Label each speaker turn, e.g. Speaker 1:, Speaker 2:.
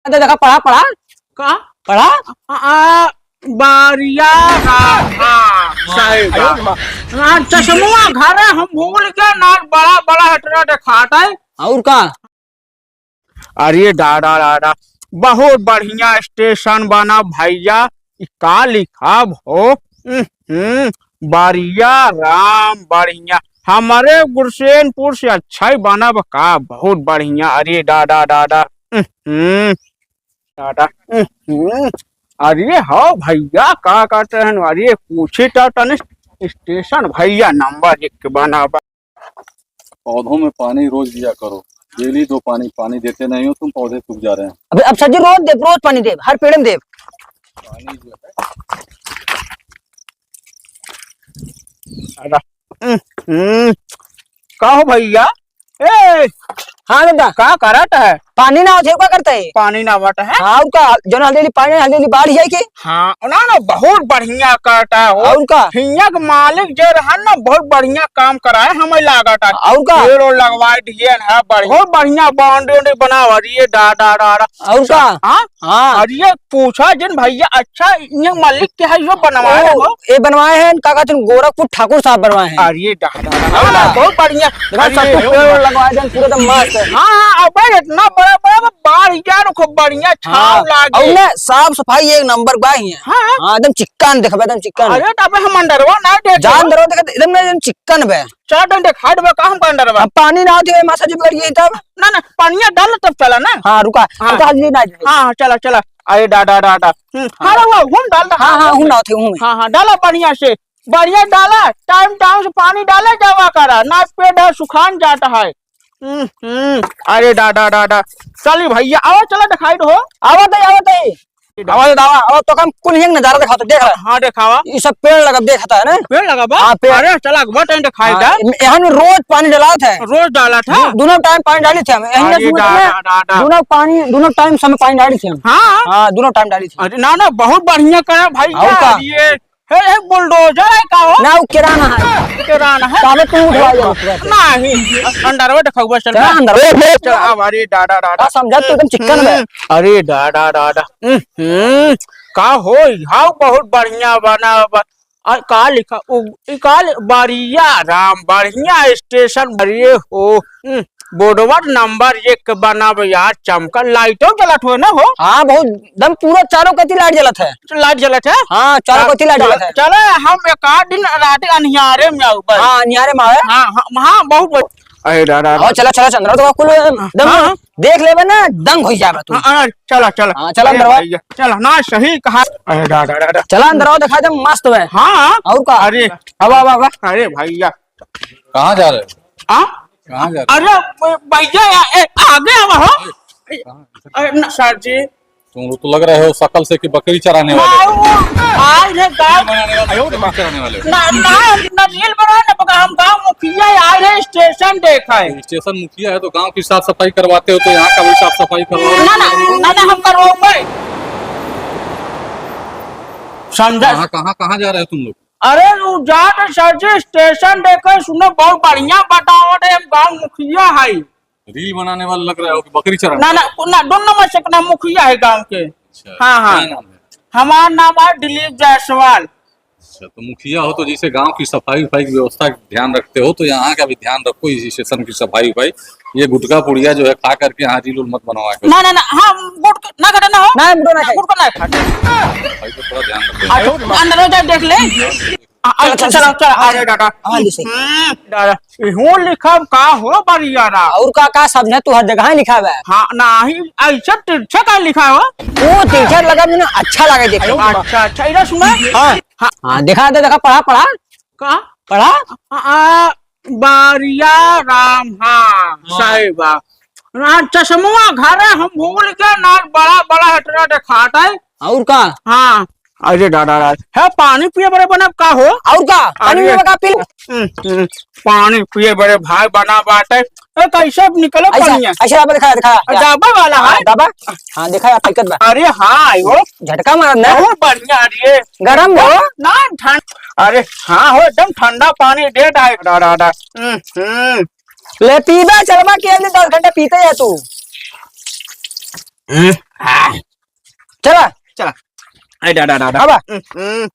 Speaker 1: देखा पढ़ा पढ़ा
Speaker 2: का
Speaker 1: पढ़ा
Speaker 2: बारिया चश्मा घर है, हम भूल के ना बड़ा बड़ा हटरा दिखाता है।
Speaker 1: और का
Speaker 2: अरे दादा दादा बहुत बढ़िया स्टेशन बना भैया। का लिखा हो बारिया राम बढ़िया। हमारे गुरसेनपुर से अच्छा ही बना का बहुत बढ़िया। अरे दादा दादा दादा अरे हाँ भैया का कहते हैं। अरे पूछे तो तने स्टेशन भैया नंबर 1 बना।
Speaker 3: पौधों में पानी रोज दिया करो, डेली 2 पानी देते नहीं हो तुम, पौधे सूख जा रहे हैं।
Speaker 1: अबे अब सर जी रोज पानी दे, हर पेड़ में दे
Speaker 3: पानी जो
Speaker 2: है कहो भैया। ए
Speaker 1: हाँ दादा
Speaker 2: का करत है?
Speaker 1: पानी ना होते क्या करता है?
Speaker 2: पानी ना बट है।
Speaker 1: हाँ उनका जो हल्दी पानी हल्दी बाढ़ है कि
Speaker 2: हाँ ना ना बहुत बढ़िया करता है।
Speaker 1: और उनका
Speaker 2: हिया के मालिक जो रहा ना बहुत बढ़िया काम कराए हमें लागत है।
Speaker 1: और का
Speaker 2: पेड़ लगवाए दिए है बहुत बढ़िया बाउंड्री बना। अरे दादा दादा
Speaker 1: और का
Speaker 2: हाँ अरे पूछा जिन भैया अच्छा ये मालिक क्या है जो बनवाए हो?
Speaker 1: ये बनवाए हैं का कहते गोरखपुर ठाकुर साहब बनवाए हैं।
Speaker 2: अरे दादा बहुत बढ़िया
Speaker 1: लगवाए हैं पूरा एकदम मस्त।
Speaker 2: हाँ इतना बड़ा बड़ा बाढ़ यार खूब बढ़िया छाव लागे।
Speaker 1: और साफ सफाई एक नंबर बाई है। हाँ एकदम चिक्कन देखबे एकदम चिक्कन।
Speaker 2: अरे तबे हम अंडरवा ना देख
Speaker 1: जान दरो देख एकदम चिक्कन बे।
Speaker 2: चल डंडे खाड़ बे का हम का अंडरवा।
Speaker 1: अब पानी ना होते मासा जी बढ़िए तब
Speaker 2: ना ना पानी डाल तब चला ना।
Speaker 1: हाँ रुका
Speaker 2: हाँ।
Speaker 1: तो हल्दी ना
Speaker 2: हाँ चला चला। अरे दादा दादा हाँ वो हम डाल दे।
Speaker 1: हाँ हाँ हूं ना थे हूं
Speaker 2: हाँ हाँ डाला बढ़िया से बढ़िया डाला। टाइम टाइम से पानी डाले जावा करा ना पेड़ सुखान जाता है। अरे दादा दादा चली भैया आओ चला दिखाई दो।
Speaker 1: आवत आवा तो हम कुल हिंग नजारा दिखाता देख रहा।
Speaker 2: हाँ दिखावा
Speaker 1: ये सब पेड़ लगा देखता है ना।
Speaker 2: पेड़ लगा बा।
Speaker 1: हाँ, पेड़।
Speaker 2: अरे चला बट दिखाई दा।
Speaker 1: यहाँ में रोज पानी डलात है।
Speaker 2: रोज डाला था
Speaker 1: दोनों टाइम पानी डाली थी हम।
Speaker 2: अरे दादा
Speaker 1: दोनों टाइम समय पानी डाली थी हम।
Speaker 2: हाँ
Speaker 1: हाँ दोनों टाइम डाली थी।
Speaker 2: अरे ना ना बहुत बढ़िया करा भैया।
Speaker 1: और का?
Speaker 2: ये है बुलडोजर है का हो?
Speaker 1: ना वो किराना है।
Speaker 2: किराना है
Speaker 1: ताबे तू उठवा जा
Speaker 2: नहीं अंडरवा दिखाऊबा चल
Speaker 1: अंदर
Speaker 2: चल। अरे दादा दादा
Speaker 1: समझा तू एकदम चिकन है।
Speaker 2: अरे दादा दादा का हो यहाँ बहुत बढ़िया बना का लिखा काल बारिया राम बढ़िया स्टेशन भरिए हो। बोर्डवा नंबर 1 बना यार। चमका लाइटों जलत हो ना हो।
Speaker 1: हाँ बहुत दम पूरा चारों कती लाइट जलत है।
Speaker 2: लाइट जलत है।
Speaker 1: हाँ चारों कती लाइट जलत है।
Speaker 2: चलो हम एक आध दिन रात अंधियारे में आऊ बस।
Speaker 1: हाँ नियारे में आवे।
Speaker 2: हाँ हाँ बहुत। अरे दादा
Speaker 1: चला चला चंद्रा तो कुल दम देख लेबे ना दंग हो जाबे तू।
Speaker 2: चला चला
Speaker 1: हाँ चला अंदरवा
Speaker 2: चला ना सही कहा। अरे दादा दादा
Speaker 1: चला अंदरवा दिखा दे मस्त है।
Speaker 2: हाँ
Speaker 1: और का
Speaker 2: अरे
Speaker 1: अब
Speaker 2: अरे भैया
Speaker 3: कहाँ जा रहे हो?
Speaker 2: हाँ
Speaker 3: कहाँ जा रहे
Speaker 2: अरे भैया आगे आवा हो। सर जी
Speaker 3: तुम तो लग रहे हो शकल से कि बकरी चराने वाले
Speaker 2: आज है गाँव
Speaker 3: चराने वाले हो।
Speaker 2: ना रील बनाने पका। हम गाँव मुखिया आए रहे स्टेशन देखा है।
Speaker 3: स्टेशन मुखिया है तो गांव की साफ सफाई करवाते हो तो यहाँ का भी साफ सफाई करवाओ।
Speaker 2: ना ना ना ना हम करवाओगे समझा।
Speaker 3: कहाँ कहाँ जा रहे हो तुम लोग?
Speaker 2: अरे जाट सर जी स्टेशन देखे सुनो बहुत बढ़िया बतावट है। हम गाँव मुखिया है।
Speaker 3: रील बनाने वाले लग रहे हो कि बकरी चराने?
Speaker 2: ना ना दोनों में से ना मुखिया है गाँव के। हाँ हाँ
Speaker 3: क्या नाम है?
Speaker 2: हमारा नाम है दिलीप जायसवाल।
Speaker 3: अच्छा तो मुखिया हो तो जैसे गांव की सफाई की व्यवस्था का ध्यान रखते हो तो यहाँ का भी ध्यान रखो। इस स्टेशन की सफाई ये गुटखा पुड़िया जो है खा करके यहाँ रील मत बनवा के।
Speaker 2: ना ना ना हाँ गुट ना कटे ना हो।
Speaker 1: ना गुट ना खाए।
Speaker 2: गुट ना खाते।
Speaker 3: सफाई को थोड़ा ध्यान रखो।
Speaker 2: अंदर हो जाए देख ले। चलो चलो अरे दादा दादा हूँ लिखा का हो बढ़िया ना।
Speaker 1: और का समझे तू हर जगह लिखा है।
Speaker 2: हाँ नहीं ऐसा तिरछा का लिखा हो।
Speaker 1: वो टीचर लगा मुझे अच्छा लगा देख लो।
Speaker 2: अच्छा अच्छा इधर सुना।
Speaker 1: हाँ हाँ दिखा दे देखा पढ़ा पढ़ा
Speaker 2: का
Speaker 1: पढ़ा
Speaker 2: बारिया राम। हाँ सही बात। चश्मा घर है, हम भूल के ना बड़ा बड़ा हटरा दिखाता है।
Speaker 1: और का
Speaker 2: हाँ अरे दादा है पानी पिए बड़े बने का हो।
Speaker 1: और का पानी में का पी
Speaker 2: पानी पिए बड़े भाई बना बात है। कैसे निकलो पानी
Speaker 1: ऐसा दिखा दिखा
Speaker 2: दाबा वाला है
Speaker 1: दाबा। हाँ देखा पैकेट बा।
Speaker 2: अरे हाँ वो
Speaker 1: झटका मार ना
Speaker 2: बहुत बढ़िया। अरे
Speaker 1: गरम हो
Speaker 2: ना ठंड। अरे हाँ हो एकदम ठंडा पानी दे दादा।
Speaker 1: ले पीबा चलवा के 10 घंटे पीते है तू।
Speaker 2: चला अरे डाडा डाडा
Speaker 1: आवा
Speaker 2: हम्म,